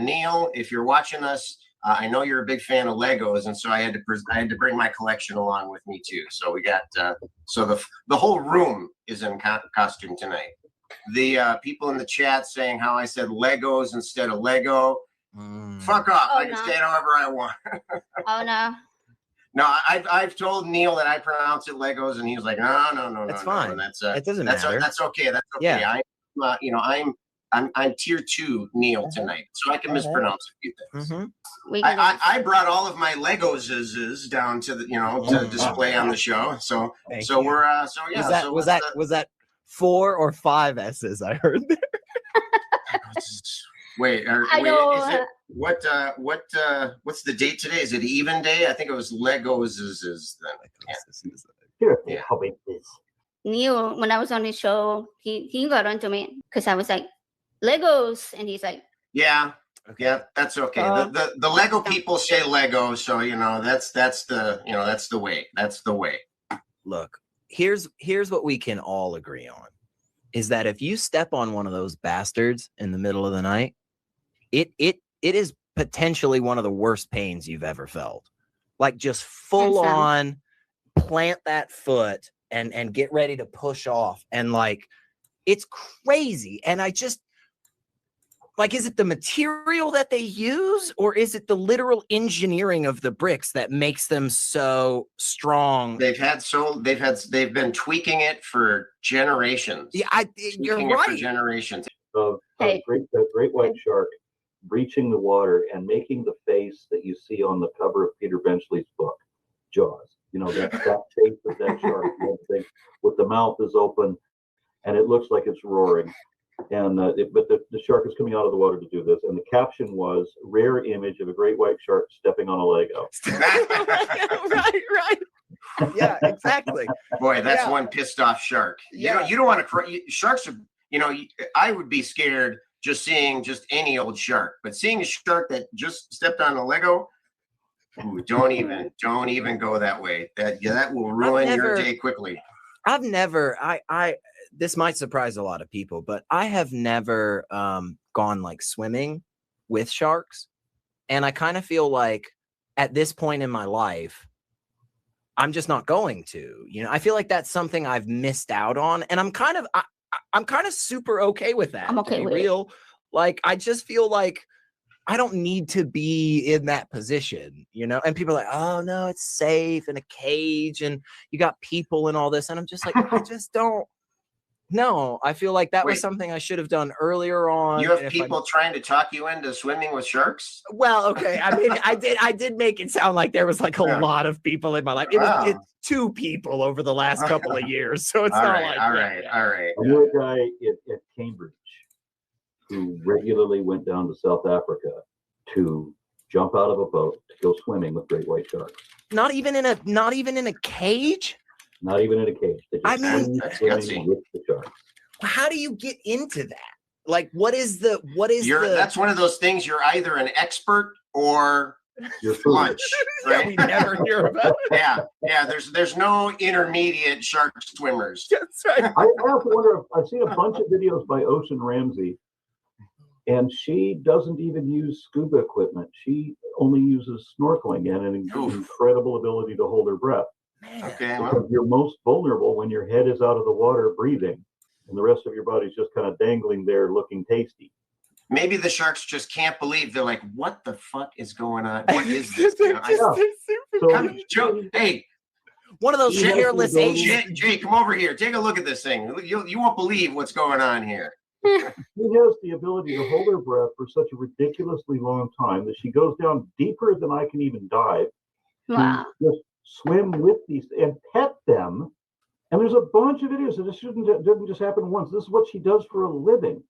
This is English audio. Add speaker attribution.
Speaker 1: Neil, if you're watching us, I know you're a big fan of Legos, and so I had to bring my collection along with me too. So we got so the whole room is in costume tonight. The people in the chat saying how I said Legos instead of Lego. Fuck off! I can say it however I want.
Speaker 2: Oh no.
Speaker 1: No, I've told Neil that I pronounce it Legos, and he was like, no,
Speaker 3: that's fine.
Speaker 1: And that's
Speaker 3: it doesn't matter.
Speaker 1: That's okay. That's okay. Yeah. I'm tier 2 Neil tonight, so I can mispronounce a few things. I brought all of my Legos down to the to display on the show. So we're so yeah.
Speaker 3: Was that 4 or 5 S's I heard there?
Speaker 1: Wait, is it what's the date today? Is it even day? I think it was Legos then.
Speaker 4: Yeah. How big is
Speaker 2: Neil, when I was on his show, he got onto me because I was like, Legos, and he's like,
Speaker 1: yeah, that's okay. The Lego people say Lego, so that's the way. That's the way.
Speaker 3: Look, here's what we can all agree on, is that if you step on one of those bastards in the middle of the night, it is potentially one of the worst pains you've ever felt. Like, just full on plant that foot and get ready to push off, and like, it's crazy. And I just like, is it the material that they use, or is it the literal engineering of the bricks that makes them so strong?
Speaker 1: They've been tweaking it for generations.
Speaker 3: Yeah, you're right.
Speaker 1: For generations.
Speaker 4: A great white shark breaching the water and making the face that you see on the cover of Peter Benchley's book, Jaws. That face of that shark, with the mouth is open, and it looks like it's roaring. And but the shark is coming out of the water to do this, and the caption was "Rare image of a great white shark stepping on a Lego."
Speaker 3: right. Yeah, exactly.
Speaker 1: Boy, that's one pissed off shark.
Speaker 3: Yeah.
Speaker 1: You don't want to. Sharks are. I would be scared just seeing any old shark, but seeing a shark that just stepped on a Lego. Ooh, don't even go that way. That will ruin your day quickly.
Speaker 3: I've never. This might surprise a lot of people, but I have never gone like swimming with sharks. And I kind of feel like at this point in my life, I'm just not going to. I feel like that's something I've missed out on. And I'm kind of super okay with that.
Speaker 2: I'm okay with it.
Speaker 3: Like, I just feel like I don't need to be in that position, and people are like, oh no, it's safe in a cage and you got people and all this. And I'm just like, I just don't. No, I feel like that was something I should have done earlier on.
Speaker 1: You have people trying to talk you into swimming with sharks?
Speaker 3: Well, okay. I mean, I did make it sound like there was like a lot of people in my life. It's 2 people over the last couple of years. So it's not like
Speaker 1: all right.
Speaker 4: I knew a guy at Cambridge who regularly went down to South Africa to jump out of a boat to go swimming with great white sharks.
Speaker 3: Not even in a cage?
Speaker 4: Not even in a cage.
Speaker 3: I mean,
Speaker 4: that's gutsy. With the sharks.
Speaker 3: How do you get into that? Like, that's
Speaker 1: one of those things. You're either an expert or lunch, right?
Speaker 3: We never hear about it.
Speaker 1: Yeah. There's no intermediate shark swimmers.
Speaker 3: That's right.
Speaker 4: I also wonder. I've seen a bunch of videos by Ocean Ramsey, and she doesn't even use scuba equipment. She only uses snorkeling and an incredible ability to hold her breath.
Speaker 1: Okay,
Speaker 4: because you're most vulnerable when your head is out of the water breathing and the rest of your body's just kind of dangling there looking tasty.
Speaker 1: Maybe the sharks just can't believe. They're like, what the fuck is going on? What is this? Hey,
Speaker 3: one of those careless Asian.
Speaker 1: Jay, come over here. Take a look at this thing. You won't believe what's going on here.
Speaker 4: She has the ability to hold her breath for such a ridiculously long time that she goes down deeper than I can even dive.
Speaker 2: Wow.
Speaker 4: Just swim with these and pet them. And there's a bunch of videos. So this didn't just happen once. This is what she does for a living.